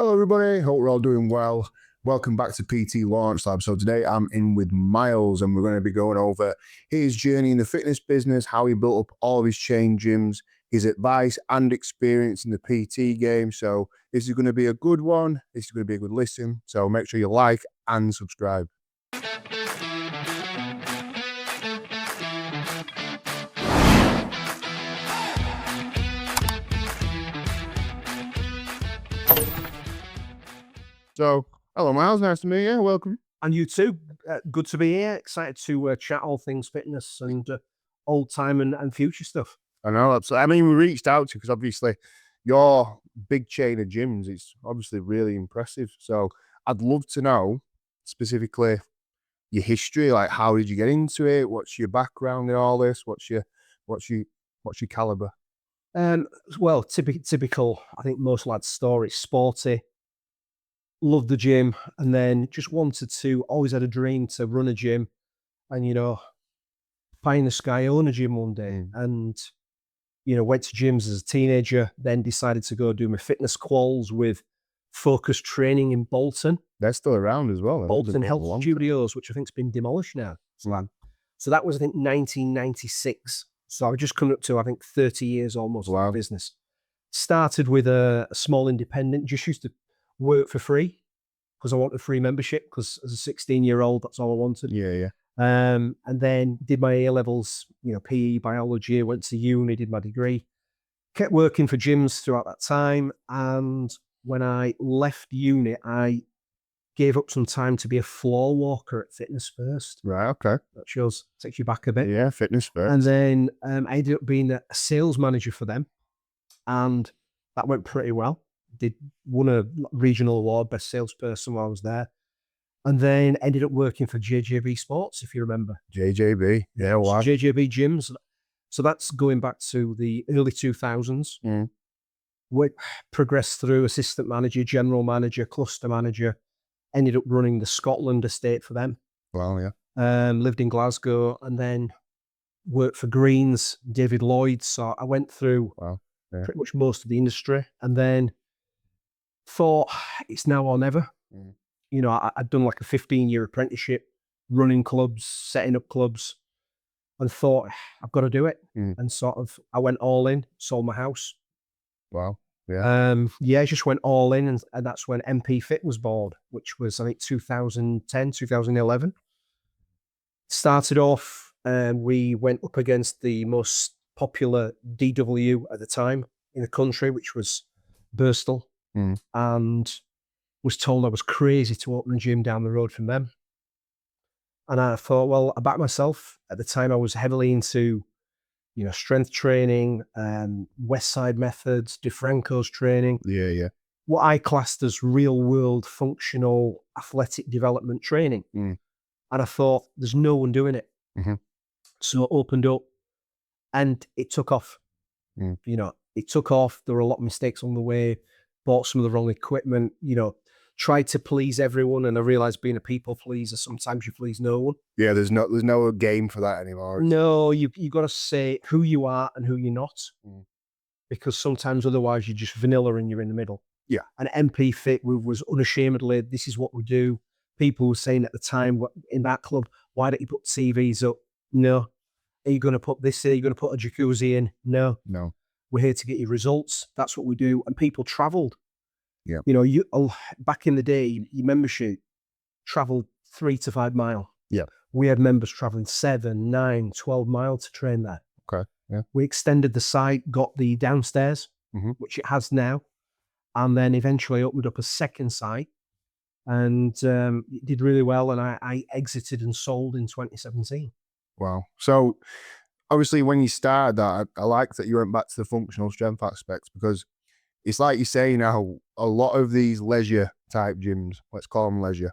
Hello everybody, hope we're all doing well. Welcome back to PT Launch Lab. So today I'm in with Miles and we're going to be going over his journey in the fitness business, how he built up all of his chain gyms, his advice and experience in the PT game. So this is going to be a good one. This is going to be a good listen. So make sure you like and subscribe. So, hello Miles, nice to meet you. Welcome. And you too. Good to be here. Excited to chat all things fitness and old time and future stuff. I know, absolutely. I mean, we reached out to you because obviously your big chain of gyms is obviously really impressive. So I'd love to know specifically your history. Like, how did you get into it? What's your background in all this? What's your caliber? Well, typical. I think most lads' story. Sporty. Loved the gym, and then just wanted to. Always had a dream to run a gym, and pie in the sky, own a gym one day. And went to gyms as a teenager. Then decided to go do my fitness quals with Focus Training in Bolton. They're still around as well. Bolton Health Studios, which I think's been demolished now. So that was, I think, 1996. So I just come up to, I think, 30 years almost of business. Started with a small independent, just used to work for free because I wanted free membership because as a 16-year-old, that's all I wanted. Yeah. And then did my A-levels, PE, biology, went to uni, did my degree, kept working for gyms throughout that time. And when I left uni, I gave up some time to be a floor walker at Fitness First. Right, okay. That takes you back a bit. Yeah, Fitness First. And then I ended up being a sales manager for them. And that went pretty well. Won a regional award, best salesperson while I was there. And then ended up working for JJB Sports, if you remember. JJB, yeah, wow. JJB Gyms. So that's going back to the early 2000s. We progressed through assistant manager, general manager, cluster manager. Ended up running the Scotland estate for them. Wow, yeah. Lived in Glasgow and then worked for Greens, David Lloyd. So I went through pretty much most of the industry and then thought it's now or never. I'd done like a 15-year apprenticeship, running clubs, setting up clubs, and thought I've got to do it. And sort of, I went all in, sold my house. Wow. Yeah. I just went all in, and that's when MP Fit was born, which was I think 2010, 2011. Started off, we went up against the most popular DW at the time in the country, which was Birstall, and was told I was crazy to open a gym down the road from them. And I thought, well, I backed myself. At the time, I was heavily into, strength training, West Side methods, DeFranco's training. Yeah. What I classed as real world functional athletic development training. And I thought, there's no one doing it. So I opened up and it took off. It took off. There were a lot of mistakes on the way, bought some of the wrong equipment, tried to please everyone, and I realized being a people pleaser, sometimes you please no one. Yeah, there's no game for that anymore. No, you got to say who you are and who you're not, because sometimes otherwise you're just vanilla and you're in the middle. Yeah. And MP Fit was unashamedly, this is what we do. People were saying at the time in that club, why don't you put TVs up? No. Are you going to put this in? Are you going to put a jacuzzi in? No. We're here to get you results. That's what we do. And people traveled. Yeah. Back in the day, your membership traveled 3 to 5 miles. Yeah. We had members traveling 7, 9, 12 miles to train there. Okay. Yeah. We extended the site, got the downstairs, which it has now, and then eventually opened up a second site, and it did really well. And I exited and sold in 2017. Wow. So obviously, when you started that, I like that you went back to the functional strength aspects because it's like you say now, a lot of these leisure type gyms, let's call them leisure,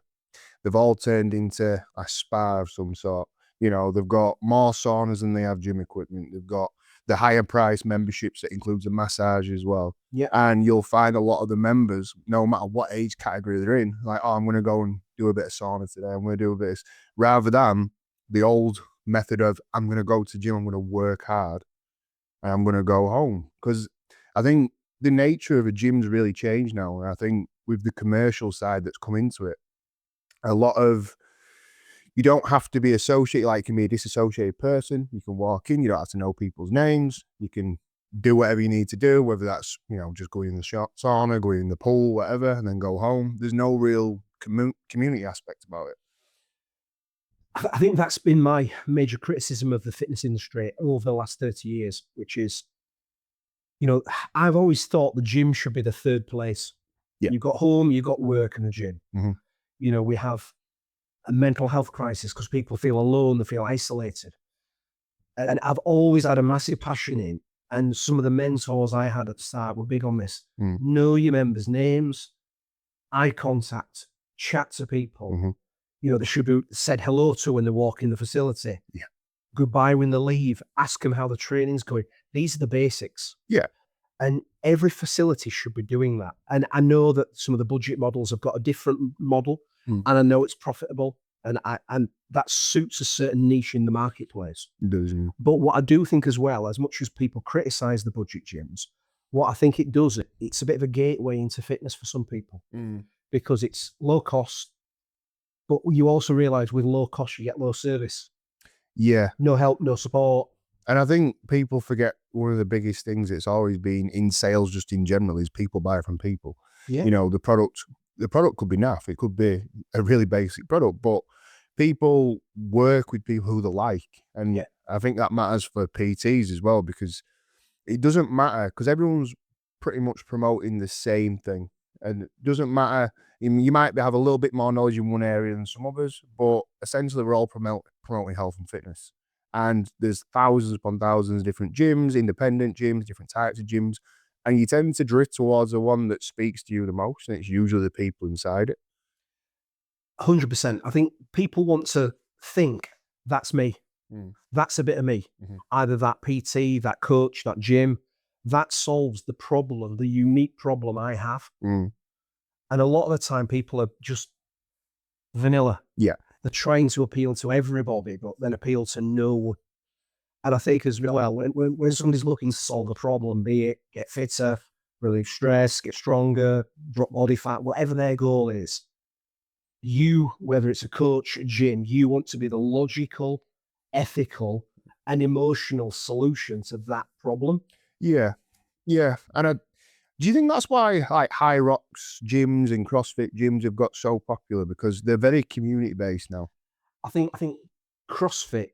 they've all turned into a spa of some sort. They've got more saunas than they have gym equipment. They've got the higher price memberships that includes a massage as well. Yeah. And you'll find a lot of the members, no matter what age category they're in, like, oh, I'm going to go and do a bit of sauna today. I'm going to do a bit of this, rather than the old method of I'm going to go to gym, I'm going to work hard, and I'm going to go home. Because I think the nature of a gym's really changed now. And I think with the commercial side that's come into it, a lot of, you don't have to be associated, like you can be a disassociated person. You can walk in, you don't have to know people's names. You can do whatever you need to do, whether that's, just going in the sauna, going in the pool, whatever, and then go home. There's no real community aspect about it. I think that's been my major criticism of the fitness industry over the last 30 years, which is, I've always thought the gym should be the third place. Yeah. You've got home, you've got work and the gym. Mm-hmm. We have a mental health crisis because people feel alone, they feel isolated. And I've always had a massive passion in, and some of the mentors I had at the start were big on this. Know your members' names, eye contact, chat to people. Mm-hmm. They should be said hello to when they walk in the facility. Yeah. Goodbye when they leave. Ask them how the training's going. These are the basics. Yeah. And every facility should be doing that. And I know that some of the budget models have got a different model, and I know it's profitable, and that suits a certain niche in the marketplace. It does. Yeah. But what I do think as well, as much as people criticize the budget gyms, what I think it does, it's a bit of a gateway into fitness for some people because it's low cost. But you also realize with low cost, you get low service. Yeah. No help, no support. And I think people forget one of the biggest things it's always been in sales, just in general, is people buy from people. Yeah. The product could be naff. It could be a really basic product, but people work with people who they like. And I think that matters for PTs as well, because it doesn't matter, because everyone's pretty much promoting the same thing. And it doesn't matter. You might have a little bit more knowledge in one area than some others, but essentially we're all promoting health and fitness. And there's thousands upon thousands of different gyms, independent gyms, different types of gyms. And you tend to drift towards the one that speaks to you the most, and it's usually the people inside it. 100%. I think people want to think, that's me. That's a bit of me. Either that PT, that coach, that gym, that solves the problem, the unique problem I have. And a lot of the time people are just vanilla. Yeah. They're trying to appeal to everybody, but then appeal to no one. And I think as well, when somebody's looking to solve a problem, be it get fitter, relieve stress, get stronger, drop body fat, whatever their goal is, whether it's a coach, a gym, you want to be the logical, ethical, and emotional solution to that problem. Yeah. Yeah. And do you think that's why like High Rocks gyms and CrossFit gyms have got so popular? Because they're very community based now. I think CrossFit,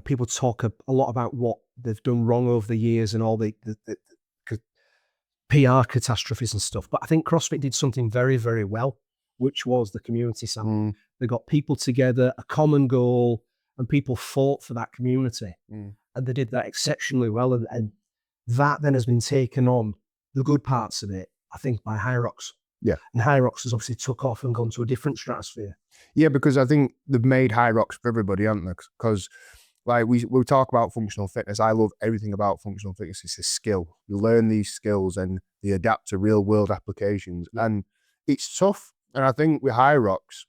people talk a lot about what they've done wrong over the years and all the PR catastrophes and stuff. But I think CrossFit did something very, very well, which was the community side. They got people together, a common goal, and people fought for that community. And they did that exceptionally well. And that then has been taken on, the good parts of it, I think, by High Rocks. Yeah. And High Rocks has obviously took off and gone to a different stratosphere. Yeah, because I think they've made High Rocks for everybody, haven't they? Because like we talk about functional fitness. I love everything about functional fitness. It's a skill. You learn these skills and they adapt to real world applications. And it's tough. And I think with High Rocks,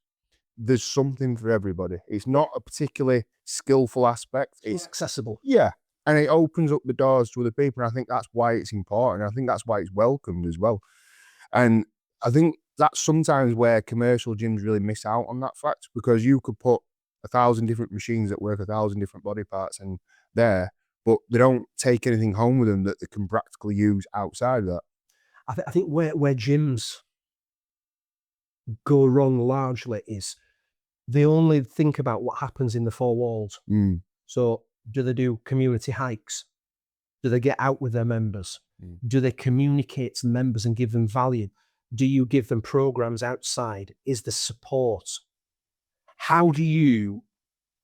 there's something for everybody. It's not a particularly skillful aspect. It's accessible. Yeah. And it opens up the doors to other people. And I think that's why it's important. I think that's why it's welcomed as well. And I think that's sometimes where commercial gyms really miss out on that fact, because you could put 1,000 different machines that work 1,000 different body parts and there, but they don't take anything home with them that they can practically use outside of that. I think where gyms go wrong largely is they only think about what happens in the four walls. So do they do community hikes? Do they get out with their members? Do they communicate to the members and give them value? Do you give them programs outside? Is the support? How do you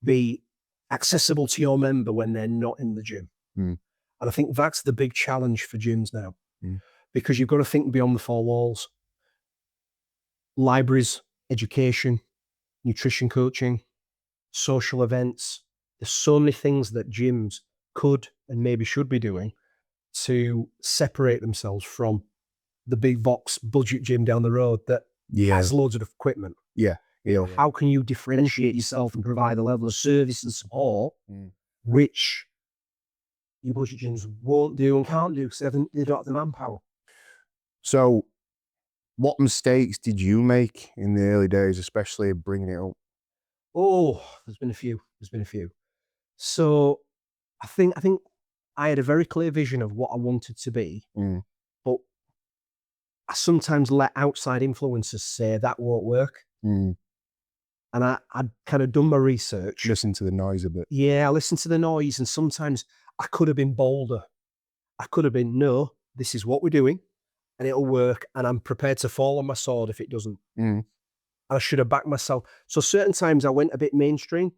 be accessible to your member when they're not in the gym? And I think that's the big challenge for gyms now, because you've got to think beyond the four walls. Libraries, education, nutrition coaching, social events. There's so many things that gyms could and maybe should be doing to separate themselves from the big box budget gym down the road that has loads of equipment. How can you differentiate yourself and provide a level of service and support which your budget gyms won't do and can't do because they don't have the manpower? So What mistakes did you make in the early days, especially bringing it up? Oh, there's been a few. There's been a few. So I think I had a very clear vision of what I wanted to be, Mm, but I sometimes let outside influences say that won't work. mm. And I'd kind of done my research. Listen to the noise a bit. Yeah, I listened to the noise, and sometimes I could have been bolder. I could have been, no, this is what we're doing, and it'll work, and I'm prepared to fall on my sword if it doesn't. Mm. I should have backed myself. So certain times I went a bit mainstream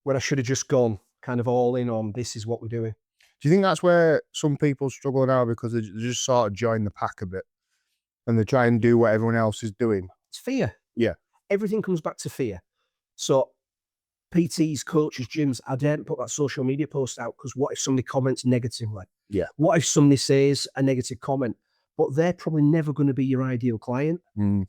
when I should have just gone kind of all in on this is what we're doing. Do you think that's where some people struggle now because they just sort of join the pack a bit and they try and do what everyone else is doing? It's fear. Yeah. Everything comes back to fear. So PTs, coaches, gyms, I daren't put that social media post out because what if somebody comments negatively? Yeah. What if somebody says a negative comment? But they're probably never going to be your ideal client. Mm,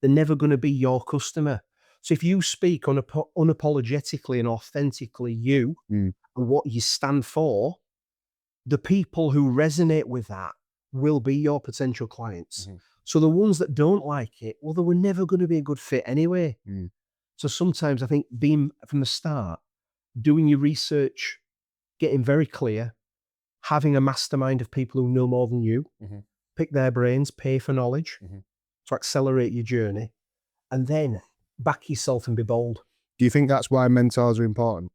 They're never going to be your customer. So if you speak unapologetically and authentically you mm, and what you stand for, the people who resonate with that will be your potential clients. mhm, So the ones that don't like it, well, they were never going to be a good fit anyway. mm, So sometimes I think being from the start, doing your research, getting very clear, having a mastermind of people who know more than you, mhm, pick their brains, pay for knowledge mhm. to accelerate your journey, and then back yourself and be bold. Do you think that's why mentors are important?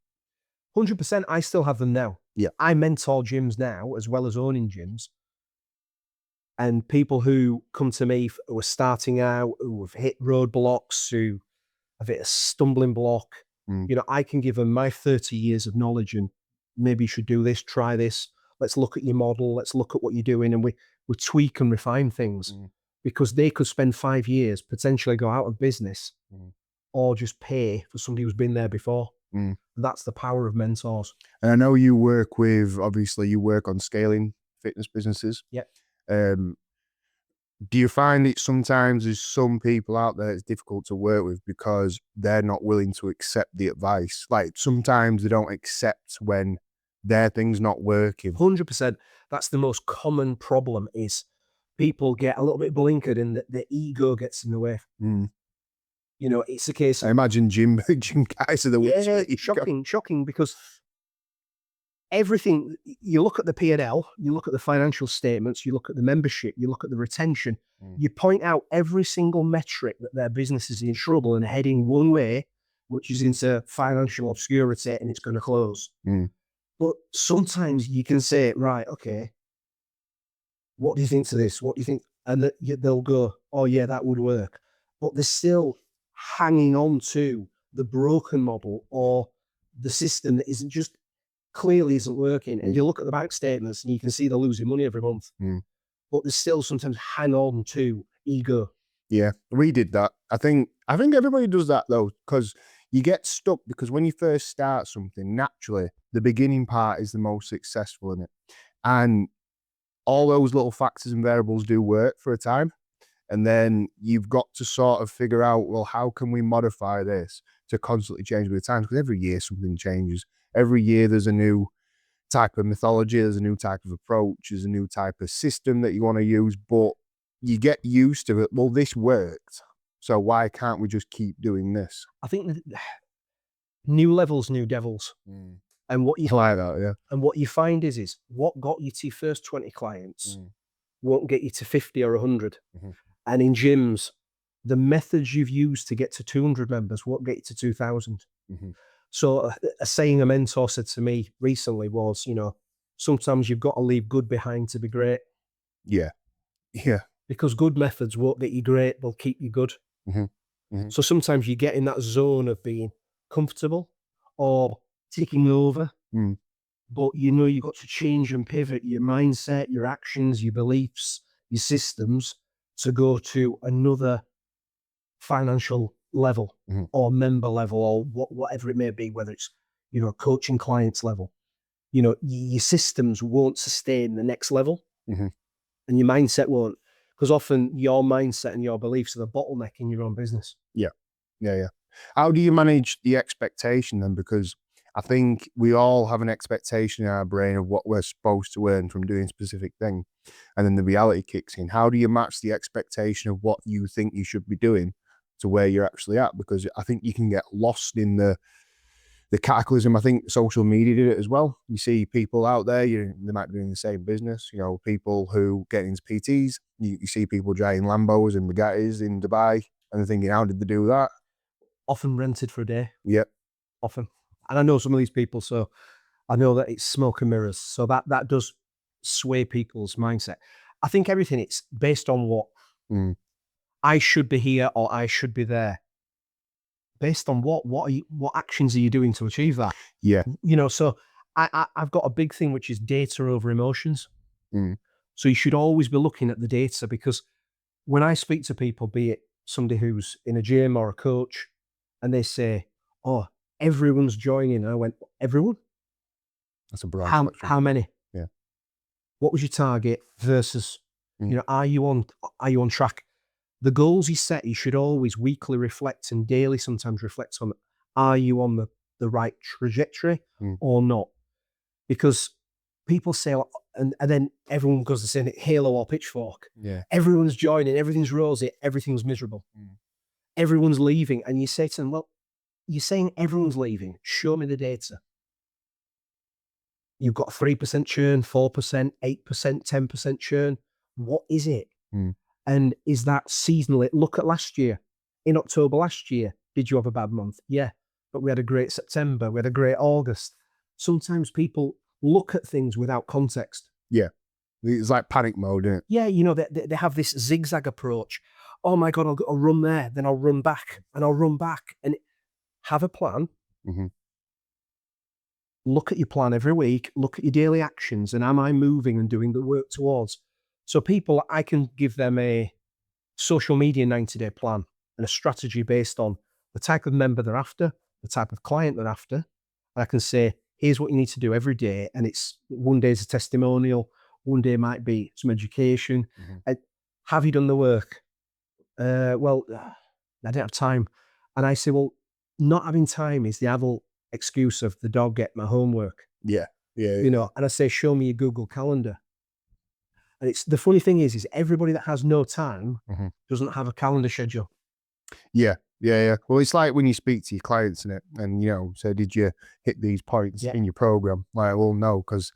100%, I still have them now. Yeah. I mentor gyms now as well as owning gyms. And people who come to me who are starting out, who have hit roadblocks, who have hit a stumbling block, Mm, I can give them my 30 years of knowledge and maybe you should do this, try this. Let's look at your model. Let's look at what you're doing. And we tweak and refine things mm, because they could spend 5 years, potentially go out of business mm, or just pay for somebody who's been there before. mm. That's the power of mentors. And I know you work with, obviously, you work on scaling fitness businesses. Yep. Um, do you find it sometimes there's some people out there it's difficult to work with because they're not willing to accept the advice? Like sometimes they don't accept when their thing's not working. 100%. That's the most common problem is people get a little bit blinkered and the ego gets in the way. Mm. It's a case I of, imagine gym guys are the worst. yeah, shocking because everything, you look at the P&L, you look at the financial statements, you look at the membership, you look at the retention, Mm. you point out every single metric that their business is in trouble and heading one way, which is into financial obscurity and it's going to close. Mm. But sometimes you can say, right, okay, what do you think to this? What do you think? And they'll go, oh, yeah, that would work. But they're still hanging on to the broken model or the system that isn't just clearly isn't working. And you look at the bank statements and you can see they're losing money every month. Mm. But they still sometimes hang on to ego. Yeah, we did that. I think everybody does that though, because you get stuck because when you first start something, naturally, the beginning part is the most successful in it. And all those little factors and variables do work for a time. And then you've got to sort of figure out, well, how can we modify this to constantly change with the times? Because every year something changes. Every year there's a new type of mythology, there's a new type of approach, there's a new type of system that you want to use, but you get used to it. Well, this worked, so why can't we just keep doing this? I think new levels, new devils. And what you I like that, yeah. and what you find is what got you to your first 20 clients Mm. won't get you to 50 or 100. Mhm. And in gyms, the methods you've used to get to 200 members won't get you to 2,000. Mhm. So a saying a mentor said to me recently was, sometimes you've got to leave good behind to be great Yeah, yeah. because good methods won't get you great, they'll keep you good. Mhm. Mhm. So sometimes you get in that zone of being comfortable or ticking over, Mm. but you've got to change and pivot your mindset, your actions, your beliefs, your systems to go to another financial level Mhm. or member level or whatever it may be, whether it's, coaching clients level. Your systems won't sustain the next level Mhm. and your mindset won't, because often your mindset and your beliefs are the bottleneck in your own business. Yeah. Yeah, yeah. How do you manage the expectation then? Because I think we all have an expectation in our brain of what we're supposed to earn from doing a specific thing. And then the reality kicks in. How do you match the expectation of what you think you should be doing to where you're actually at? Because I think you can get lost in the cataclysm. I think social media did it as well. You see people out there, they might be doing the same business, people who get into PTs, you see people driving Lambos and Bugattis in Dubai, and they're thinking, how did they do that? Often rented for a day. Yep. Often. And I know some of these people, so I know that it's smoke and mirrors. So that does sway people's mindset. I think everything, it's based on what I should be here or I should be there. Based on what actions are you doing to achieve that? Yeah. So I've got a big thing, which is data over emotions. Mm. So you should always be looking at the data, because when I speak to people, be it somebody who's in a gym or a coach, and they say, oh, everyone's joining. And I went, everyone? That's a broad How many? Yeah. What was your target versus, are you on track? The goals you set, you should always weekly reflect and daily sometimes reflect on, are you on the right trajectory or not? Because people say, and then everyone goes to say halo or pitchfork. Yeah. Everyone's joining, everything's rosy, everything's miserable. Everyone's leaving. And you say to them, well, you're saying everyone's leaving. Show me the data. You've got 3% churn, 4%, 8%, 10% churn. What is it? And is that seasonally? Look at last year. In October last year, did you have a bad month? Yeah. But we had a great September. We had a great August. Sometimes people look at things without context. Yeah. It's like panic mode, isn't it? Yeah, they have this zigzag approach. Oh my God, I'll run there, then I'll run back, and I'll run back. And have a plan. Look at your plan every week. Look at your daily actions. And am I moving and doing the work towards? So people, I can give them a social media 90-day plan and a strategy based on the type of member they're after, the type of client they're after. And I can say, here's what you need to do every day. And it's one day is a testimonial. One day might be some education. Have you done the work? Well, I didn't have time. And I say, well, not having time is the adult excuse of the dog get my homework. Yeah. And I say, show me your Google Calendar. And it's the funny thing is everybody that has no time doesn't have a calendar schedule. Yeah. Well, it's like when you speak to your clients in it, and say, did you hit these points in your program? Like, well, no, because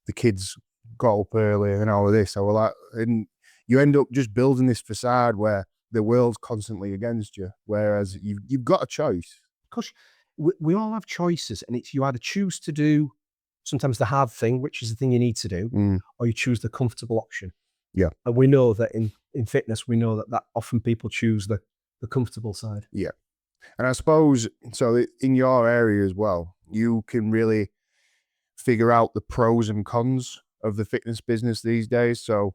the kids got up early and all of this. So and you end up just building this facade where the world's constantly against you, whereas you've got a choice. Because we all have choices, and it's you either choose to do sometimes the hard thing, which is the thing you need to do, or you choose the comfortable option. Yeah. And we know that in fitness, we know that often people choose the comfortable side. Yeah. And I suppose, so in your area as well, you can really figure out the pros and cons of the fitness business these days. So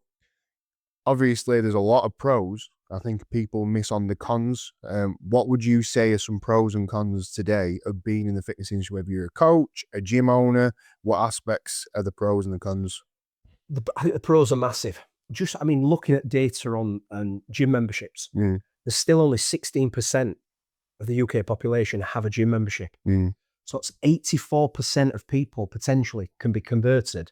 obviously there's a lot of pros. I think people miss on the cons. What would you say are some pros and cons today of being in the fitness industry, whether you're a coach, a gym owner? What aspects are the pros and the cons? I think the pros are massive. Looking at data on gym memberships, there's still only 16% of the UK population have a gym membership. So it's 84% of people potentially can be converted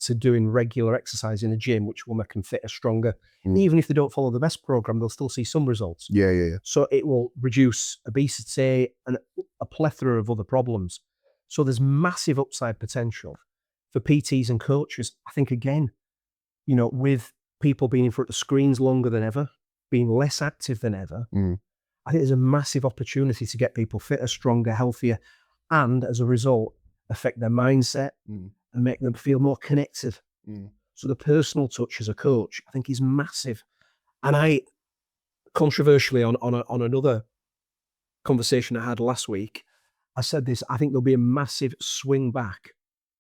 to doing regular exercise in a gym, which will make them fitter, stronger. Even if they don't follow the best program, they'll still see some results. Yeah. So it will reduce obesity and a plethora of other problems. So there's massive upside potential for PTs and coaches. I think, again, with people being in front of screens longer than ever, being less active than ever, I think there's a massive opportunity to get people fitter, stronger, healthier, and as a result, affect their mindset and make them feel more connected. So the personal touch as a coach, I think, is massive. And I, controversially, on another conversation I had last week, I said this, I think there'll be a massive swing back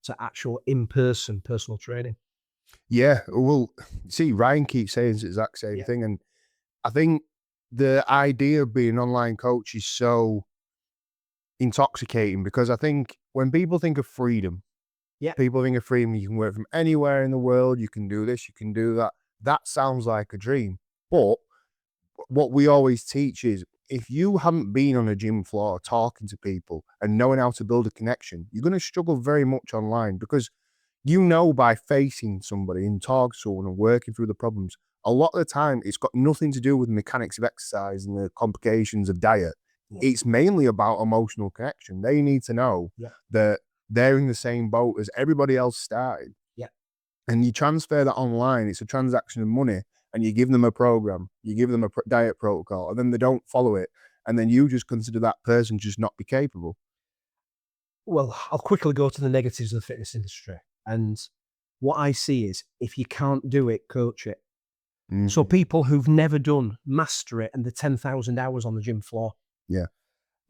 to actual in-person personal training. Yeah, well, see, Ryan keeps saying the exact same thing. And I think the idea of being an online coach is so intoxicating, because I think when people think of freedom, people think of freedom, you can work from anywhere in the world, you can do this, you can do that. That sounds like a dream. But what we always teach is if you haven't been on a gym floor talking to people and knowing how to build a connection, you're going to struggle very much online, because by facing somebody and talking to someone and working through the problems, a lot of the time it's got nothing to do with the mechanics of exercise and the complications of diet. Yeah. It's mainly about emotional connection. They need to know that they're in the same boat as everybody else started. Yeah. And you transfer that online, it's a transaction of money, and you give them a program, you give them a diet protocol, and then they don't follow it. And then you just consider that person just not be capable. Well, I'll quickly go to the negatives of the fitness industry. And what I see is, if you can't do it, coach it. So people who've never done master it and the 10,000 hours on the gym floor. Yeah.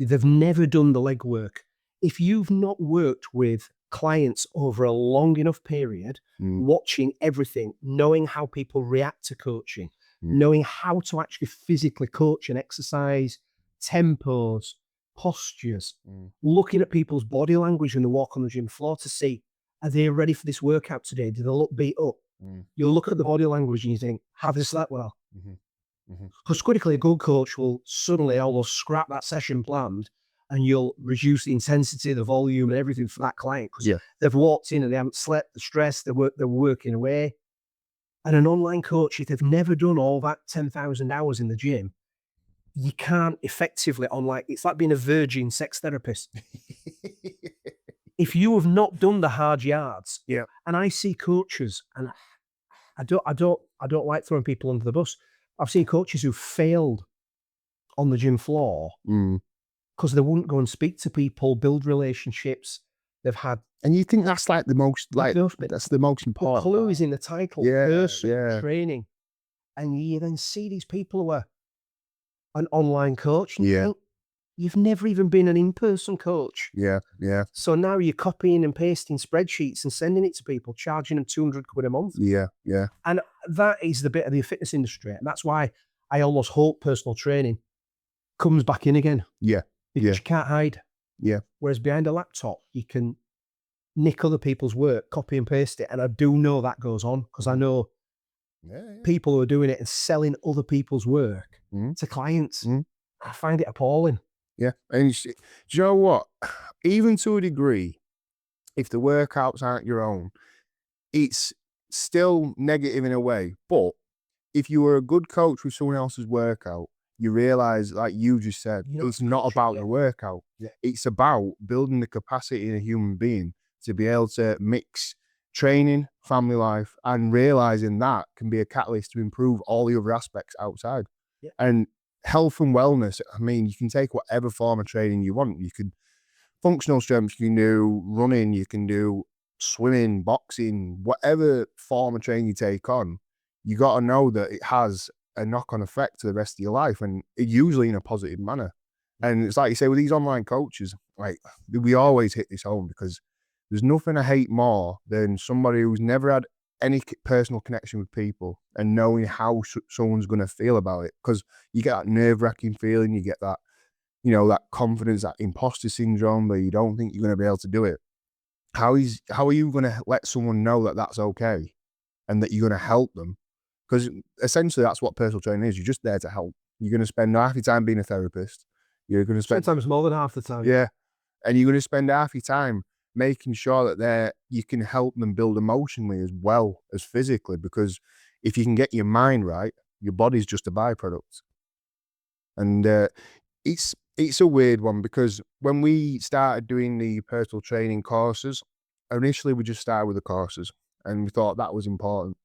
They've never done the legwork. If you've not worked with clients over a long enough period, watching everything, knowing how people react to coaching, knowing how to actually physically coach and exercise, tempos, postures, looking at people's body language when they walk on the gym floor to see, are they ready for this workout today? Do they look beat up? You look at the body language and you think, have they slept well? Because critically, a good coach will suddenly almost scrap that session planned, and you'll reduce the intensity, the volume, and everything for that client, because they've walked in and they haven't slept, they're stressed, they're working away. And an online coach, if they've never done all that 10,000 hours in the gym, you can't effectively it's like being a virgin sex therapist. If you have not done the hard yards, and I see coaches, and I don't like throwing people under the bus. I've seen coaches who failed on the gym floor because they wouldn't go and speak to people, build relationships. They've had, and you think that's like the most, that's the most important. The clue is in the title, person, training, and you then see these people who are an online coach, and you think, you've never even been an in-person coach. Yeah. So now you're copying and pasting spreadsheets and sending it to people, charging them 200 quid a month. Yeah. And that is the bit of the fitness industry. And that's why I almost hope personal training comes back in again. Yeah. Because you can't hide. Yeah. Whereas behind a laptop, you can nick other people's work, copy and paste it. And I do know that goes on, because I know people who are doing it and selling other people's work to clients. I find it appalling. Yeah. And do you know what? Even to a degree, if the workouts aren't your own, it's still negative in a way. But if you were a good coach with someone else's workout, you realize, like you just said, it's not about the workout. It's about building the capacity in a human being to be able to mix training, family life, and realizing that can be a catalyst to improve all the other aspects outside. And health and wellness, I mean, you can take whatever form of training you want. You could functional strength, you can do running, you can do swimming, boxing, whatever form of training you take on, you got to know that it has a knock-on effect to the rest of your life, and usually in a positive manner. And it's like you say, with these online coaches, like, we always hit this home, because there's nothing I hate more than somebody who's never had any personal connection with people and knowing how someone's going to feel about it, because you get that nerve-wracking feeling, you get that, that confidence, that imposter syndrome, where you don't think you're going to be able to do it. How are you going to let someone know that that's okay and that you're going to help them? Because essentially that's what personal training is. You're just there to help. You're going to spend half your time being a therapist. You're going to spend sometimes more than half the time. Yeah. And you're going to spend half your time making sure that you can help them build emotionally as well as physically, because if you can get your mind right, your body's just a byproduct. And it's a weird one, because when we started doing the personal training courses, initially we just started with the courses and we thought that was important.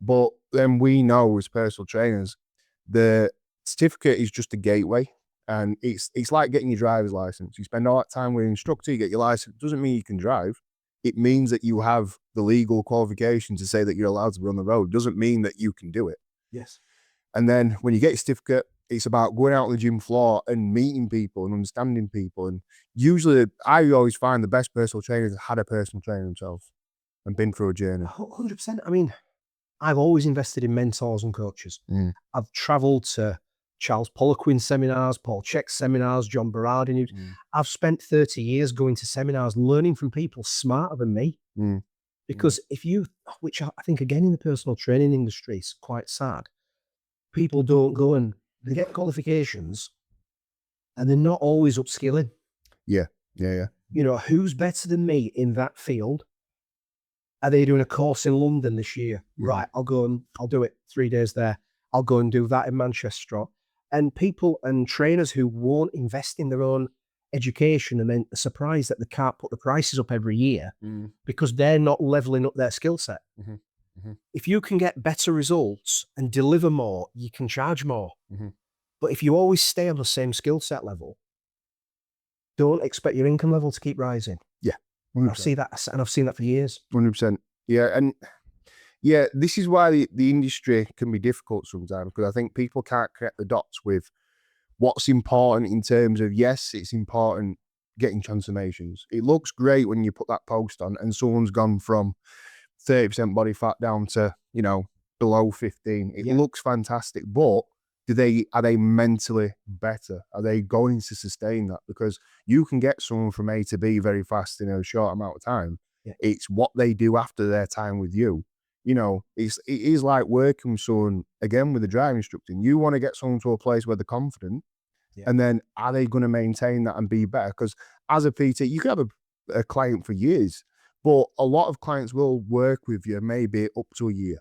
But then we know, as personal trainers, the certificate is just a gateway. And it's like getting your driver's license. You spend all that time with an instructor, you get your license. It doesn't mean you can drive. It means that you have the legal qualification to say that you're allowed to be on the road. It doesn't mean that you can do it. Yes. And then when you get your certificate, it's about going out on the gym floor and meeting people and understanding people. And usually, I always find the best personal trainers have had a personal trainer themselves and been through a journey. 100%. I mean, I've always invested in mentors and coaches. I've travelled to Charles Poliquin seminars, Paul Chek's seminars, John Berardin. I've spent 30 years going to seminars, learning from people smarter than me. Because which I think again in the personal training industry is quite sad, people don't go and they get qualifications and they're not always upskilling. Yeah. You know, who's better than me in that field? Are they doing a course in London this year? Right, I'll go and I'll do it 3 days there. I'll go and do that in Manchester. And people and trainers who won't invest in their own education and then are surprised that they can't put the prices up every year because they're not leveling up their skill set. If you can get better results and deliver more, you can charge more. But if you always stay on the same skill set level, don't expect your income level to keep rising. Yeah. I've seen that for years. 100%. Yeah. And yeah, this is why the industry can be difficult sometimes, because I think people can't connect the dots with what's important in terms of, yes, it's important getting transformations. It looks great when you put that post on and someone's gone from 30% body fat down to, you know, below 15. It looks fantastic, but are they mentally better? Are they going to sustain that? Because you can get someone from A to B very fast in a short amount of time. It's what they do after their time with you. You know, it is like working with someone, again, with the driving instructor. You want to get someone to a place where they're confident, and then are they going to maintain that and be better? Because as a PT, you can have a client for years, but a lot of clients will work with you maybe up to a year.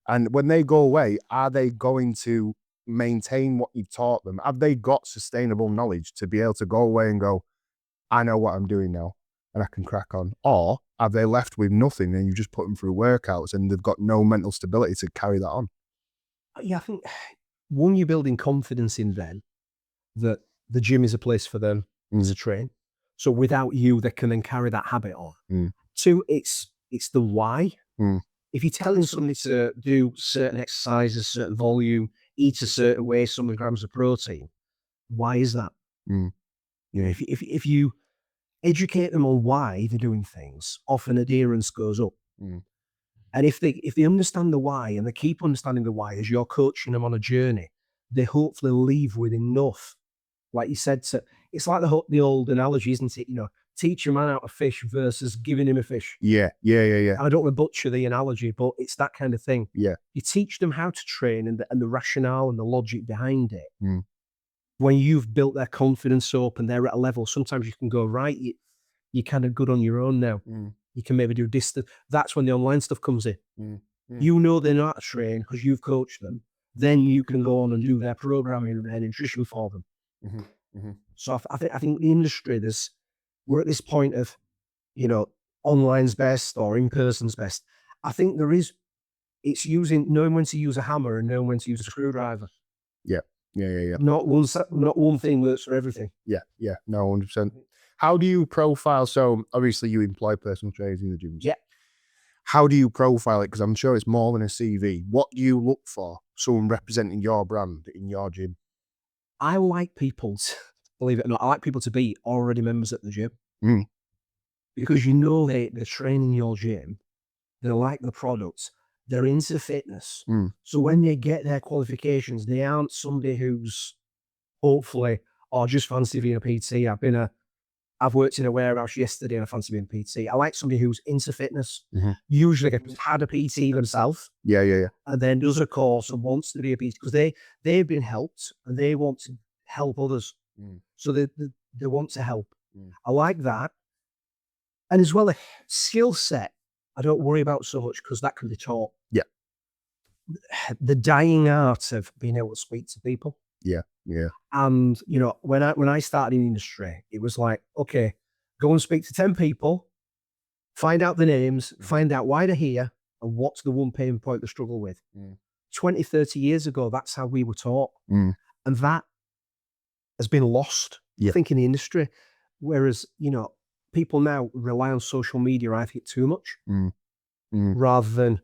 And when they go away, are they going to maintain what you've taught them? Have they got sustainable knowledge to be able to go away and go, I know what I'm doing now and I can crack on? Or have they left with nothing and you just put them through workouts and they've got no mental stability to carry that on? Yeah, I think one, you're building confidence in them that the gym is a place for them to train. So without you, they can then carry that habit on. Two, it's the why. If you're telling somebody to do certain exercises, certain volume, eat a certain way, so many grams of protein, why is that? You know, if you educate them on why they're doing things, often adherence goes up. And if they understand the why and they keep understanding the why as you're coaching them on a journey, they hopefully leave with enough. Like you said, it's like the old analogy, isn't it? You know, teach a man how to fish versus giving him a fish. Yeah. And I don't want to butcher the analogy, but it's that kind of thing. Yeah. You teach them how to train and the rationale and the logic behind it. When you've built their confidence up and they're at a level, sometimes you can go, right, you're kind of good on your own now. You can maybe do distance. That's when the online stuff comes in. You know they're not trained because you've coached them. Then you can go on and do their programming and their nutrition for them. So I think the industry, we're at this point of, you know, online's best or in person's best. I think it's knowing when to use a hammer and knowing when to use a screwdriver. Yeah. Not one thing works for everything. Yeah. No, 100%. How do you profile? So obviously you employ personal trainers in the gyms. Yeah. How do you profile it? Because I'm sure it's more than a CV. What do you look for? Someone representing your brand in your gym. I like people, believe it or not, I like people to be already members at the gym. Because you know they're training your gym, they like the products, they're into fitness. So when they get their qualifications, they aren't somebody who's hopefully, just fancy being a PT. I've worked in a warehouse yesterday and I fancy being a PT. I like somebody who's into fitness, usually has had a PT themselves. Yeah. And then does a course and wants to be a PT because they've been helped and they want to help others. So they want to help. I like that. And as well, a skill set, I don't worry about so much because that can be taught. Yeah. The dying art of being able to speak to people. Yeah. And, you know, when I started in the industry, it was like, okay, go and speak to 10 people, find out the names, find out why they're here, and what's the one pain point they struggle with. 20, 30 years ago, that's how we were taught. And that has been lost, I think, in the industry. Whereas, you know, people now rely on social media, I think, too much, rather than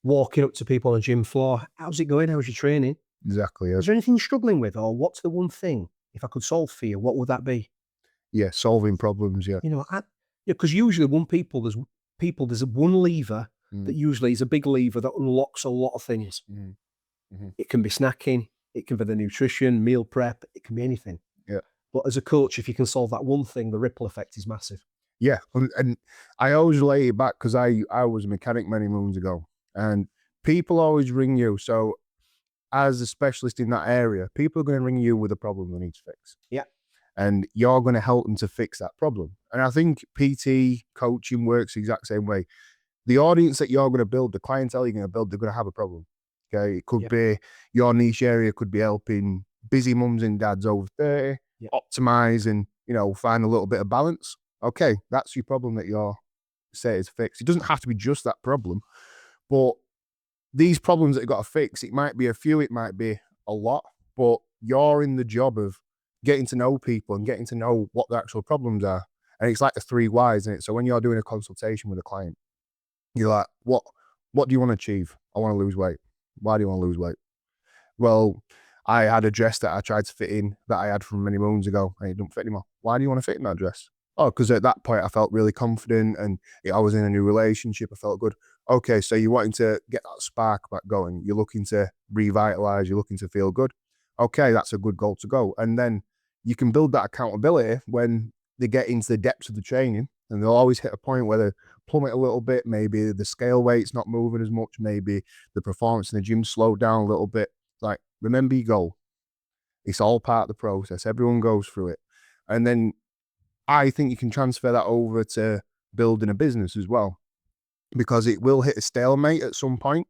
walking up to people on a gym floor. How's it going? How's your training? Exactly. Is there anything you're struggling with? Or what's the one thing, if I could solve for you, what would that be? Yeah, solving problems, yeah. You know, because usually there's one lever that usually is a big lever that unlocks a lot of things. It can be snacking, it can be the nutrition, meal prep, it can be anything. Yeah. But as a coach, if you can solve that one thing, the ripple effect is massive. Yeah, and I always relate it back because I was a mechanic many moons ago, and people always ring you. So as a specialist in that area, people are going to ring you with a problem they need to fix. Yeah. and you're going to help them to fix that problem. And I think PT coaching works the exact same way. The audience that you're going to build, the clientele you're going to build, they're going to have a problem. Okay, it could be your niche area could be helping busy mums and dads over 30, optimize and find a little bit of balance. Okay, that's your problem that you're saying is fixed. It doesn't have to be just that problem, but these problems that you got to fix, it might be a few, it might be a lot, but you're in the job of getting to know people and getting to know what the actual problems are. And it's like the 3 whys, isn't it? So when you're doing a consultation with a client, you're like, what do you want to achieve? I want to lose weight. Why do you want to lose weight? Well, I had a dress that I tried to fit in that I had from many moons ago and it don't fit anymore. Why do you want to fit in that dress? Oh, because at that point I felt really confident and I was in a new relationship. I felt good. Okay, so you're wanting to get that spark back going. You're looking to revitalize. You're looking to feel good. Okay, that's a good goal to go. And then you can build that accountability when they get into the depths of the training, and they'll always hit a point where they plummet a little bit. Maybe the scale weight's not moving as much. Maybe the performance in the gym slowed down a little bit. Like, remember your goal. It's all part of the process. Everyone goes through it. And then I think you can transfer that over to building a business as well, because it will hit a stalemate at some point,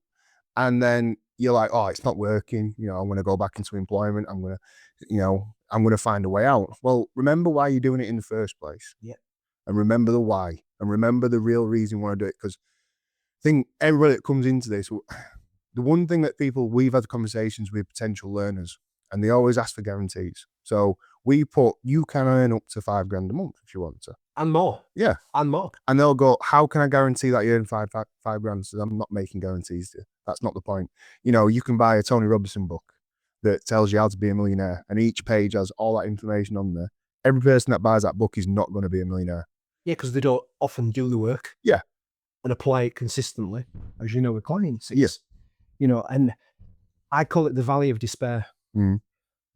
and then you're like, oh, it's not working. I'm going to go back into employment. I'm going to find a way out. Well, remember why you're doing it in the first place. Yeah. And remember the why, and remember the real reason you want to do it. Because I think everybody that comes into this, the one thing that we've had conversations with potential learners, and they always ask for guarantees. So you can earn up to $5,000 a month if you want to. And more. Yeah. And more. And they'll go, how can I guarantee that you earn five grand? So I'm not making guarantees. That's not the point. You can buy a Tony Robinson book that tells you how to be a millionaire, and each page has all that information on there. Every person that buys that book is not going to be a millionaire. Yeah, because they don't often do the work. Yeah. And apply it consistently, as you know, with clients. Yes. And I call it the valley of despair. Mm.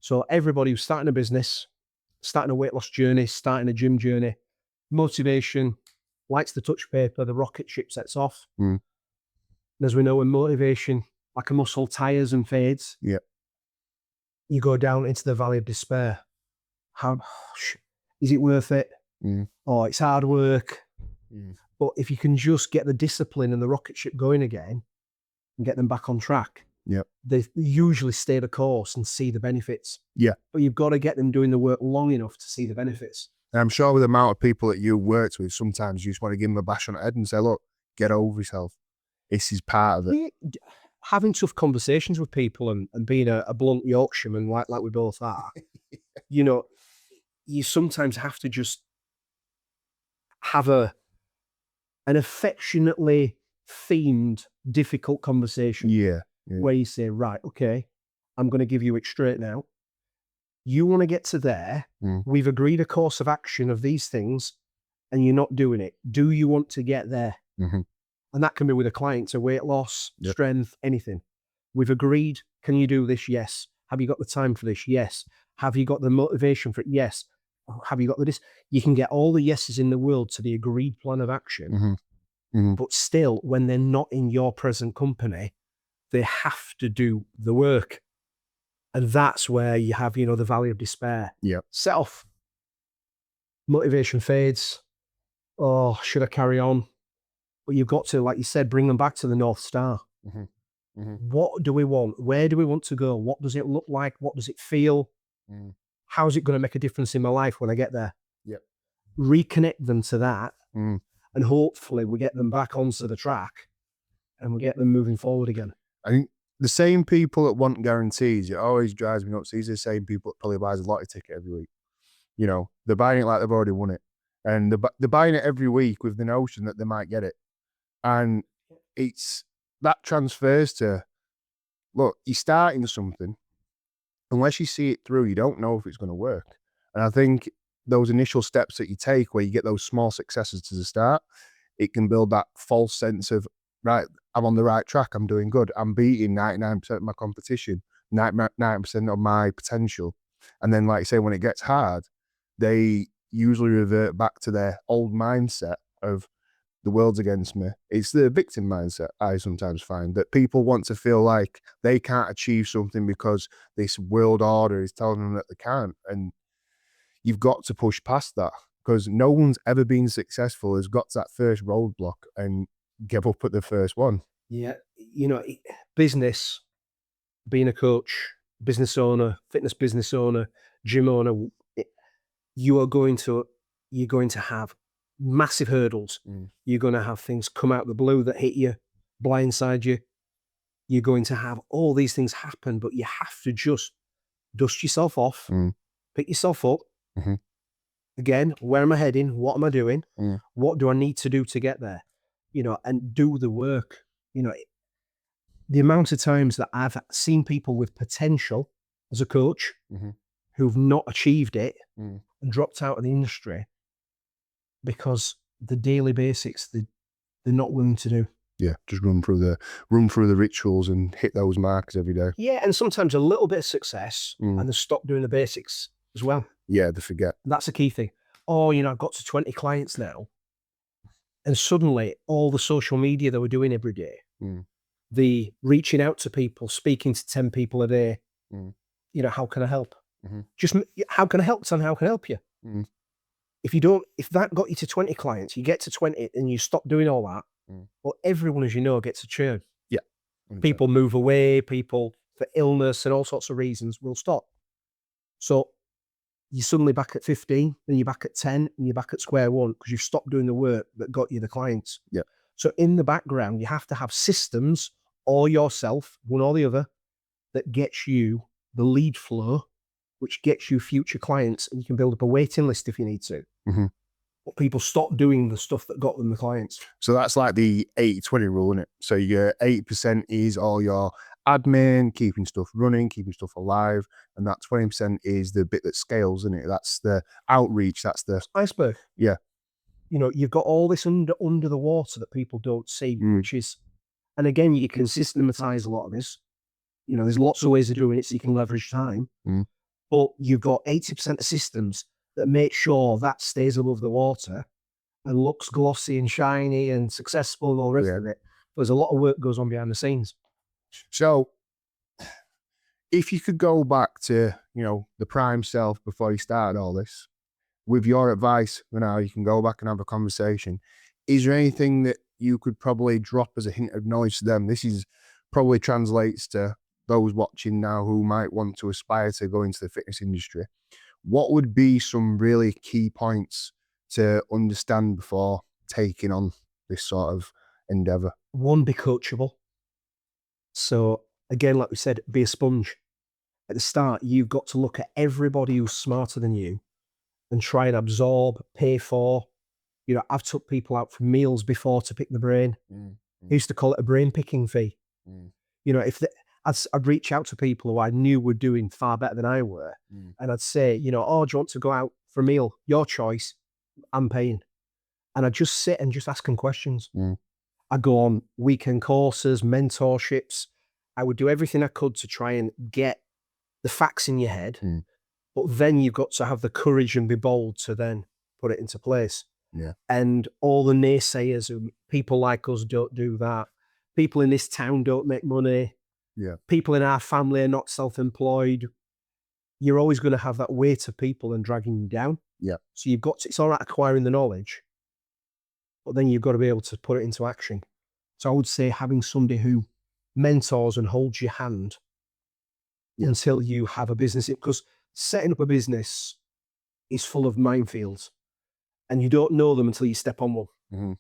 So everybody who's starting a business, starting a weight loss journey, starting a gym journey, motivation, lights the touch paper, the rocket ship sets off. Mm. And as we know, when motivation, like a muscle, tires and fades, you go down into the valley of despair. Is it worth it? Mm. Oh, it's hard work. Mm. But if you can just get the discipline and the rocket ship going again and get them back on track, they usually stay the course and see the benefits. Yeah. But you've got to get them doing the work long enough to see the benefits. And I'm sure with the amount of people that you worked with, sometimes you just want to give them a bash on the head and say, look, get over yourself. This is part of it. Having tough conversations with people and being a blunt Yorkshireman like we both are, you sometimes have to just have an affectionately themed, difficult conversation. Yeah. Where you say, right, okay, I'm going to give you it straight now. You want to get to there. We've agreed a course of action of these things and you're not doing it. Do you want to get there? Mm-hmm. And that can be with a client, so weight loss, strength, anything. We've agreed, can you do this? Yes. Have you got the time for this? Yes. Have you got the motivation for it? Yes. Have you got this? You can get all the yeses in the world to the agreed plan of action. Mm-hmm. Mm-hmm. But still, when they're not in your present company, they have to do the work. And that's where you have, the valley of despair. Yeah. Self. Motivation fades. Oh, should I carry on? But you've got to, like you said, bring them back to the North Star. Mm-hmm. Mm-hmm. What do we want? Where do we want to go? What does it look like? What does it feel? How is it going to make a difference in my life when I get there? Yep. Reconnect them to that. And hopefully we get them back onto the track and we get them moving forward again. I think the same people that want guarantees, it always drives me nuts. These are the same people that probably buys a lottery ticket every week. They're buying it like they've already won it. And they're buying it every week with the notion that they might get it. And that transfers to, look, you're starting something. Unless you see it through, you don't know if it's going to work. And I think those initial steps that you take where you get those small successes to the start, it can build that false sense of, right, I'm on the right track, I'm doing good, I'm beating 99% of my competition, 99% of my potential. And then, like you say, when it gets hard, they usually revert back to their old mindset of the world's against me. It's the victim mindset, I sometimes find, that people want to feel like they can't achieve something because this world order is telling them that they can't. And you've got to push past that, because no one's ever been successful has got to that first roadblock and give up at the first one. Yeah, business, being a coach, business owner, fitness business owner, gym owner, you're going to have massive hurdles. You're going to have things come out of the blue that hit you, blindside you. You're going to have all these things happen, but you have to just dust yourself off, pick yourself up. Again, where am I heading? What am I doing? What do I need to do to get there? And do the work. The amount of times that I've seen people with potential as a coach who've not achieved it and dropped out of the industry because the daily basics they're not willing to do. Yeah, just run through the rituals and hit those marks every day. Yeah, and sometimes a little bit of success and then stop doing the basics as well. Yeah, they forget. That's the key thing. Oh, I've got to 20 clients now. And suddenly all the social media that we're doing every day, the reaching out to people, speaking to 10 people a day, how can I help? Just how can I help, son? How can I help you? If that got you to 20 clients, you get to 20 and you stop doing all that, well, everyone, as you know, gets a churn. Yeah. 100%. People move away, people for illness and all sorts of reasons will stop. So you're suddenly back at 15, then you're back at 10, and you're back at square one because you've stopped doing the work that got you the clients. Yeah. So in the background, you have to have systems or yourself, one or the other, that gets you the lead flow, which gets you future clients, and you can build up a waiting list if you need to. But people stop doing the stuff that got them the clients. So that's like the 80-20 rule, isn't it? So your 80% is all your admin, keeping stuff running, keeping stuff alive, and that 20% is the bit that scales, isn't it? That's the outreach, that's the iceberg. Yeah. You've got all this under the water that people don't see, which is, and again, you can systematize a lot of this. There's lots of ways of doing it so you can leverage time. But you've got 80% of systems that make sure that stays above the water and looks glossy and shiny and successful and all the rest of it. There's a lot of work goes on behind the scenes. So if you could go back to, the prime self before you started all this, with your advice for now, you can go back and have a conversation. Is there anything that you could probably drop as a hint of knowledge to them? This is probably translates to those watching now who might want to aspire to go into the fitness industry. What would be some really key points to understand before taking on this sort of endeavor? One, be coachable. So again, like we said, be a sponge. At the start, you've got to look at everybody who's smarter than you and try and absorb, pay for. I've took people out for meals before to pick the brain. I used to call it a brain picking fee. I'd reach out to people who I knew were doing far better than I were. And I'd say, oh, do you want to go out for a meal? Your choice, I'm paying. And I'd just sit and just ask them questions. I'd go on weekend courses, mentorships. I would do everything I could to try and get the facts in your head. But then you've got to have the courage and be bold to then put it into place. Yeah. And all the naysayers, people like us don't do that. People in this town don't make money. Yeah. People in our family are not self-employed. You're always going to have that weight of people and dragging you down. Yeah. So it's all right acquiring the knowledge, but then you've got to be able to put it into action. So I would say having somebody who mentors and holds your hand until you have a business, because setting up a business is full of minefields and you don't know them until you step on one.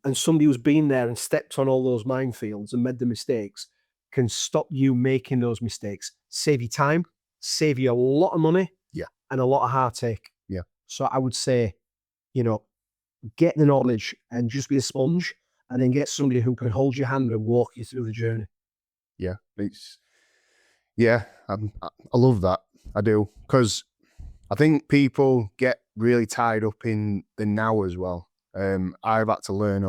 And somebody who's been there and stepped on all those minefields and made the mistakes can stop you making those mistakes, save you time, save you a lot of money, and a lot of heartache. Yeah. So I would say, get the knowledge and just be a sponge, and then get somebody who can hold your hand and walk you through the journey. I love that. I do, because I think people get really tied up in the now as well. I've had to learn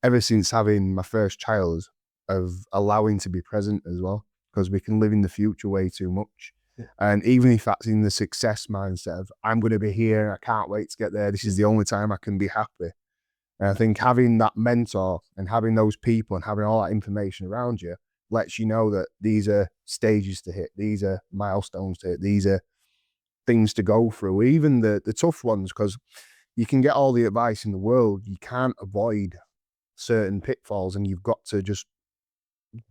ever since having my first child, of allowing to be present as well, because we can live in the future way too much. And even if that's in the success mindset of, I'm going to be here, I can't wait to get there, this is the only time I can be happy. And I think having that mentor and having those people and having all that information around you lets you know that these are stages to hit, these are milestones to hit, these are things to go through, even the tough ones, because you can get all the advice in the world, you can't avoid certain pitfalls, and you've got to just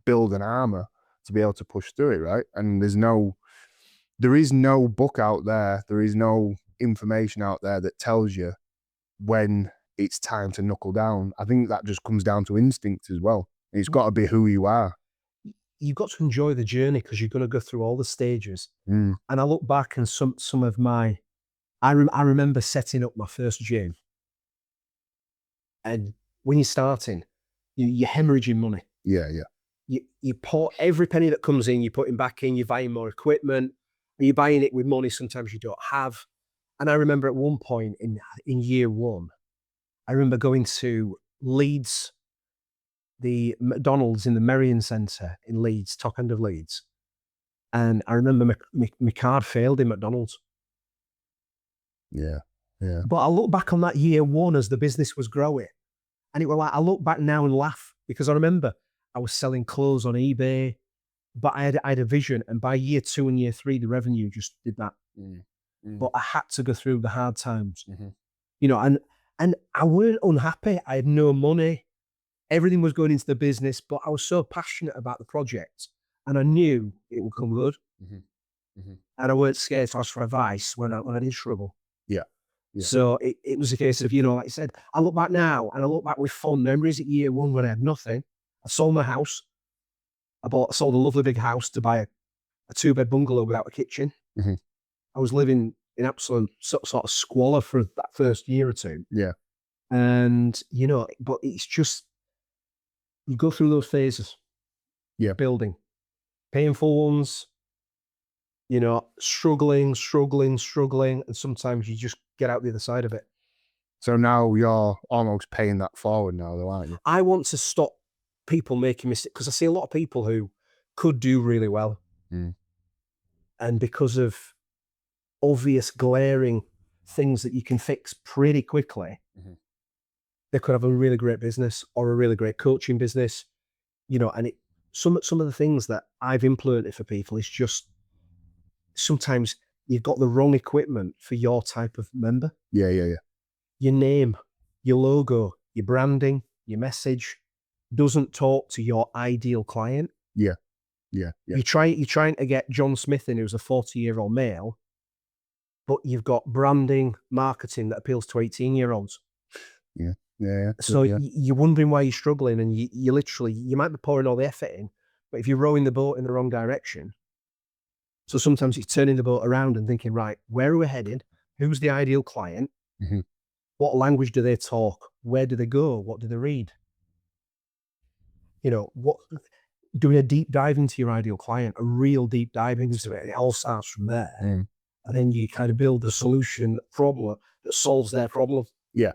build an armor to be able to push through it, right? And there is no book out there, there is no information out there that tells you when it's time to knuckle down. I think that just comes down to instinct as well. It's got to be who you are. You've got to enjoy the journey because you're going to go through all the stages. Mm. And I look back and some of my, I remember setting up my first gym. And when you're starting, you're hemorrhaging money. Yeah. You pour every penny that comes in, you're putting back in, you're buying more equipment, you're buying it with money sometimes you don't have. And I remember at one point in year one, I remember going to Leeds, the McDonald's in the Merrion Centre in Leeds, top end of Leeds. And I remember my card failed in McDonald's. Yeah. But I look back on that year one as the business was growing. And it was like, I look back now and laugh because I remember I was selling clothes on eBay, but I had a vision. And by year 2 and year 3, the revenue just did that. But I had to go through the hard times, you know, and I weren't unhappy. I had no money. Everything was going into the business, but I was so passionate about the project and I knew it would come good. And I weren't scared to ask for advice when I did struggle. Yeah. So it was a case of, you know, like I said, I look back now and I look back with fond memories at year one when I had nothing. I sold my house. I sold a lovely big house to buy a 2-bed bungalow without a kitchen. I was living in absolute sort of squalor for that first year or two. Yeah. And, you know, but it's just, you go through those phases. Yeah. Building. Painful ones, you know, struggling. And sometimes you just get out the other side of it. So now you're almost paying that forward now though, aren't you? I want to stop people making mistakes because I see a lot of people who could do really well. And because of obvious glaring things that you can fix pretty quickly, they could have a really great business or a really great coaching business, you know, and some of the things that I've implemented for people is just sometimes you've got the wrong equipment for your type of member. Yeah. Your name, your logo, your branding, your message doesn't talk to your ideal client. Yeah. You're trying to get John Smith in, who's a 40-year-old male, but you've got branding, marketing that appeals to 18-year-olds. Yeah. So you're wondering why you're struggling, and you literally, you might be pouring all the effort in, but if you're rowing the boat in the wrong direction, so sometimes it's turning the boat around and thinking, right, where are we heading? Who's the ideal client? What language do they talk? Where do they go? What do they read? You know, doing a deep dive into your ideal client, a real deep dive into it. It all starts from there. And then you kind of build a solution problem that solves their problem. Yeah.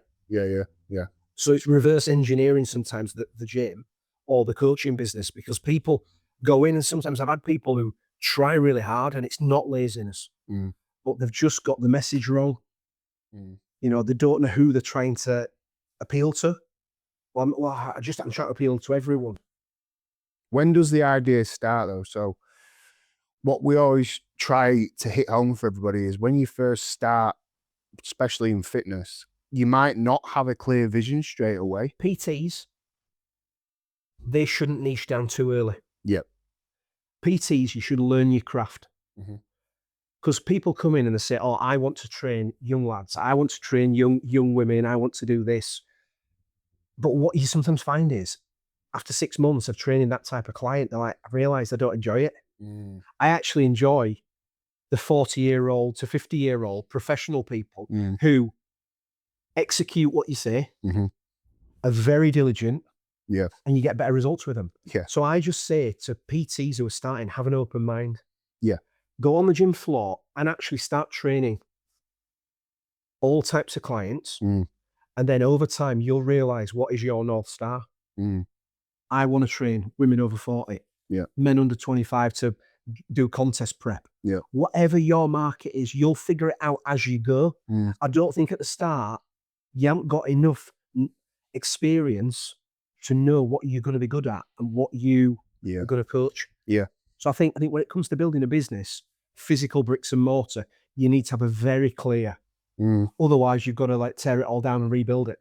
So it's reverse engineering sometimes the gym or the coaching business, because people go in, and sometimes I've had people who try really hard and it's not laziness, but they've just got the message wrong. You know, they don't know who they're trying to appeal to. I'm trying to appeal to everyone. When does the idea start though? So what we always try to hit home for everybody is when you first start, especially in fitness, you might not have a clear vision straight away. PTs, they shouldn't niche down too early. Yep. PTs, you should learn your craft. Because people come in and they say, oh, I want to train young lads. I want to train young women. I want to do this. But what you sometimes find is, after 6 months of training that type of client, they're like, I realized I don't enjoy it. I actually enjoy the 40-year-old to 50-year-old professional people who execute what you say, are very diligent, and you get better results with them. So I just say to PTs who are starting, have an open mind. Go on the gym floor and actually start training all types of clients. And then over time, you'll realize what is your North Star. I want to train women over 40, men under 25 to do contest prep. Whatever your market is, you'll figure it out as you go. I don't think at the start, you haven't got enough experience to know what you're going to be good at and what you are going to coach. So I think when it comes to building a business, physical bricks and mortar, you need to have a very clear. Otherwise, you've got to like tear it all down and rebuild it.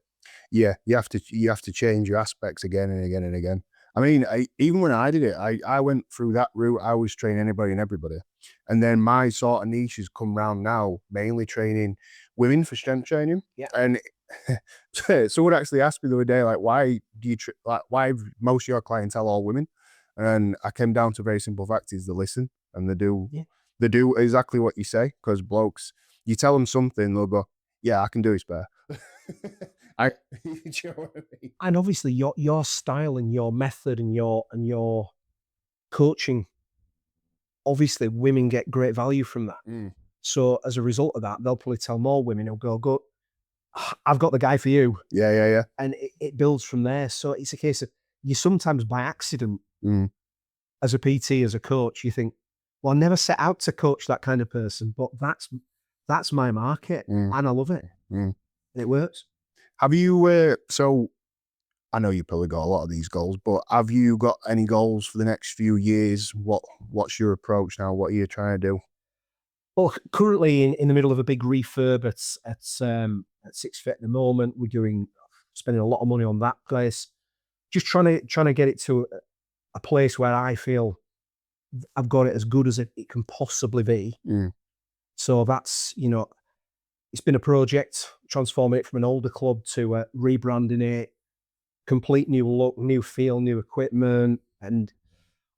Yeah, you have to change your aspects again and again and again. I mean, even when I did it, I went through that route. I was training anybody and everybody, and then my sort of niche has come round now, mainly training women for strength training. Yeah. And someone actually asked me the other day, like, why do you why most of your clientele all women? And I came down to a very simple fact: is they listen and they do. Yeah. They do exactly what you say, because blokes, you tell them something, they'll go, "Yeah, I can do it, spare." Do you know what I mean? And obviously your style and your method and your coaching, obviously women get great value from that. So as a result of that, they'll probably tell more women who'll go, I've got the guy for you. Yeah. And it builds from there. So it's a case of you sometimes by accident, as a PT, as a coach, you think, well, I never set out to coach that kind of person, but that's my market and I love it. And it works. Have you, so I know you probably got a lot of these goals, but have you got any goals for the next few years? What's your approach now? What are you trying to do? Well, currently in the middle of a big refurb at 6 Fit at the moment. We're spending a lot of money on that place. Just trying to get it to a place where I feel I've got it as good as it can possibly be. So that's, it's been a project, transforming it from an older club to rebranding it, complete new look, new feel, new equipment, and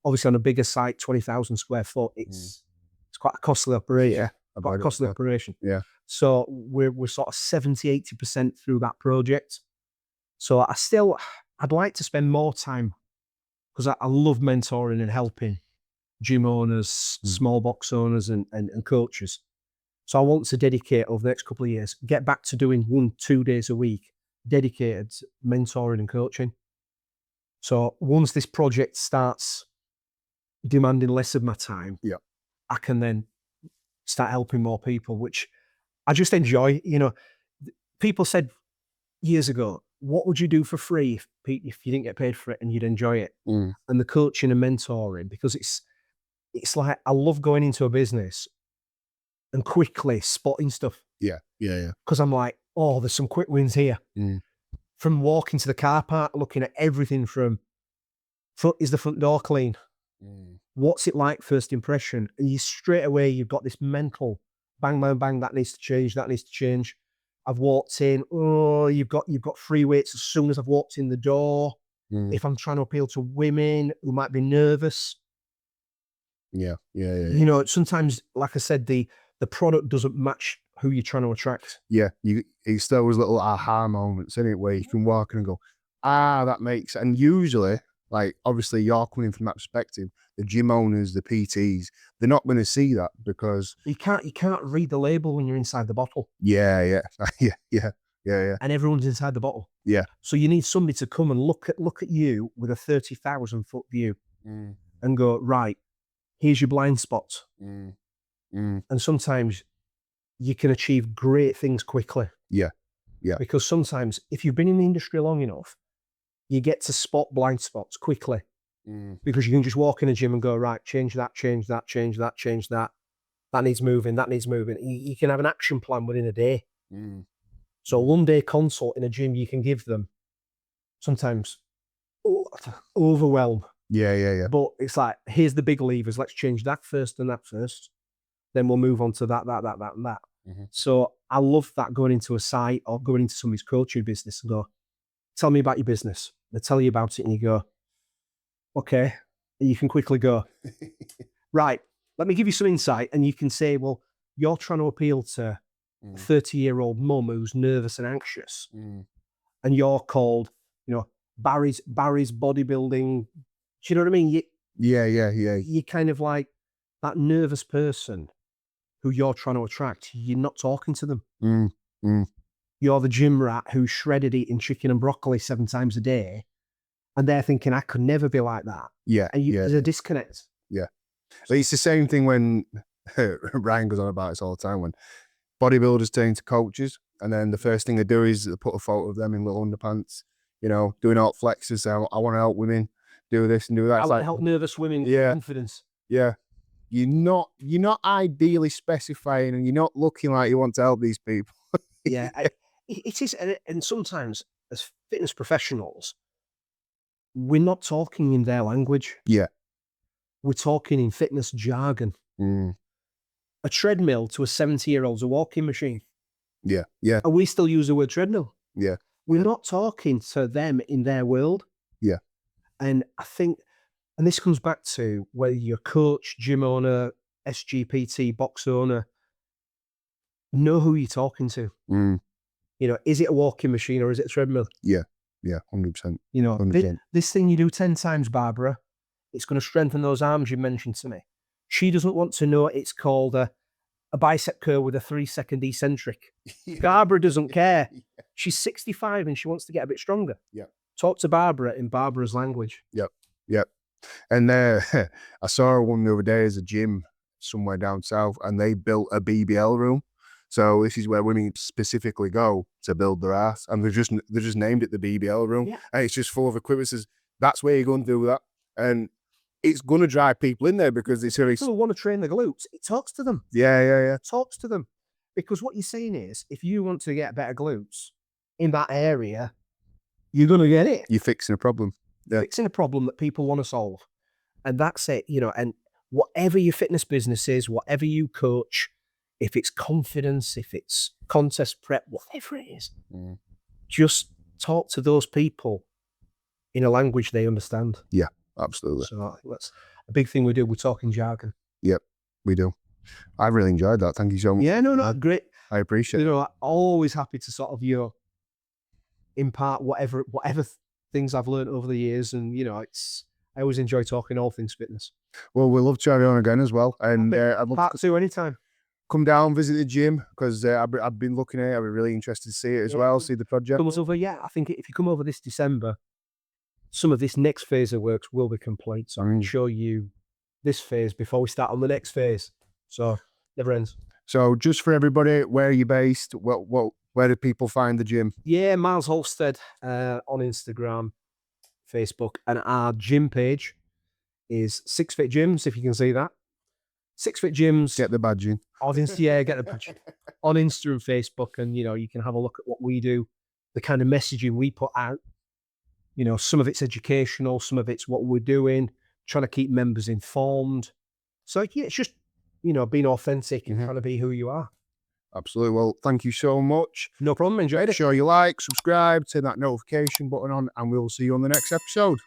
obviously on a bigger site, 20,000 square foot, it's quite a costly operation. Yeah, quite a costly operation. Yeah. So we're sort of 70-80% through that project. So I'd like to spend more time, because I love mentoring and helping gym owners, small box owners and coaches. So I want to dedicate over the next couple of years, get back to doing 1-2 days a week, dedicated mentoring and coaching. So once this project starts demanding less of my time, I can then start helping more people, which I just enjoy. People said years ago, what would you do for free if you didn't get paid for it and you'd enjoy it? And the coaching and mentoring, because it's like, I love going into a business and quickly spotting stuff. Yeah. Because I'm like, oh, there's some quick wins here. From walking to the car park, looking at everything from, is the front door clean? What's it like, first impression? And straight away, you've got this mental bang, bang, bang, that needs to change, that needs to change. I've walked in, you've got free weights as soon as I've walked in the door. If I'm trying to appeal to women who might be nervous. Yeah. Sometimes, like I said, the product doesn't match who you're trying to attract. Yeah, it's those little aha moments, isn't it, where you can walk in and go, that makes. And usually, like, obviously you're coming from that perspective, the gym owners, the PTs, they're not going to see that, because you can't read the label when you're inside the bottle. Yeah. And everyone's inside the bottle. Yeah. So you need somebody to come and look at you with a 30,000 foot view and go, right, here's your blind spot. And sometimes you can achieve great things quickly. Yeah. Because sometimes if you've been in the industry long enough, you get to spot blind spots quickly. Because you can just walk in a gym and go, right, change that, change that, change that, change that. That needs moving, that needs moving. You can have an action plan within a day. So 1 day consult in a gym, you can give them sometimes overwhelm. Yeah. But it's like, here's the big levers. Let's change that first and that first. Then we'll move on to that, and that. So I love that, going into a site or going into somebody's coaching business and go, tell me about your business. They tell you about it and you go, okay. And you can quickly go, right, let me give you some insight. And you can say, well, you're trying to appeal to a 30-year-old mum who's nervous and anxious. And you're called, Barry's bodybuilding. Do you know what I mean? Yeah. You're kind of like that nervous person who you're trying to attract. You're not talking to them. You're the gym rat who's shredded eating chicken and broccoli 7 times a day. And they're thinking, I could never be like that. Yeah. And there's a disconnect. Yeah. But it's the same thing when Ryan goes on about this all the time, when bodybuilders turn into coaches, and then the first thing they do is they put a photo of them in little underpants, doing alt flexes. Say, I want to help women do this and do that. I want to help nervous women get confidence. Yeah. you're not ideally specifying, and you're not looking like you want to help these people. Yeah, it is, and sometimes as fitness professionals, we're not talking in their language. Yeah. We're talking in fitness jargon. Mm. A treadmill to a 70-year-old's a walking machine. Yeah. Yeah. And we still use the word treadmill. Yeah. We're not talking to them in their world. Yeah. And I think, and this comes back to whether you're coach, gym owner, SGPT, box owner, know who you're talking to. Mm. You know, is it a walking machine or is it a treadmill? Yeah. Yeah. 100%. You know, 100%. this thing you do 10 times, Barbara, it's going to strengthen those arms you mentioned to me. She doesn't want to know it's called a bicep curl with a 3-second eccentric. Barbara doesn't care. She's 65 and she wants to get a bit stronger. Yeah. Talk to Barbara in Barbara's language. Yep. Yep. And I saw one the other day as a gym somewhere down south, and they built a BBL room. So this is where women specifically go to build their ass, and they just named it the BBL room. Yeah. And it's just full of equipment. Says that's where you're going to do that, and it's going to drive people in there because it's really. People want to train the glutes. It talks to them. Yeah. It talks to them, because what you're saying is, if you want to get better glutes in that area, you're going to get it. You're fixing a problem. Yeah. Fixing a problem that people want to solve, and that's it. You know, and whatever your fitness business is, whatever you coach, if it's confidence, if it's contest prep, whatever it is, just talk to those people in a language they understand. Yeah, absolutely. So I think that's a big thing we do. We're talking jargon. Yep, we do. I really enjoyed that. Thank you so much. Yeah, no, great. I appreciate it. You know, I'm always happy to sort of, you know, impart whatever things I've learned over the years, and you know, I always enjoy talking all things fitness. Well, we'll love to have you on again as well, and I'd love Part 2 anytime. Come down, visit the gym, because I've been looking at it. I'd be really interested to see it as well, see the project. Comes over, yeah. I think if you come over this December, some of this next phase of works will be complete. So I can show you this phase before we start on the next phase. So never ends. So just for everybody, where are you based? Where do people find the gym? Yeah, Miles Halstead on Instagram, Facebook, and our gym page is 6 Fit Gyms, if you can see that. 6 Fit Gyms. Get the badge in. Yeah, get the badge on Insta and Facebook, and you know, you can have a look at what we do, the kind of messaging we put out. You know, some of it's educational, some of it's what we're doing, trying to keep members informed. So yeah, it's just, you know, being authentic and trying to be who you are. Absolutely. Well, thank you so much. No problem. Enjoyed it. Make sure you like, subscribe, turn that notification button on, and we'll see you on the next episode.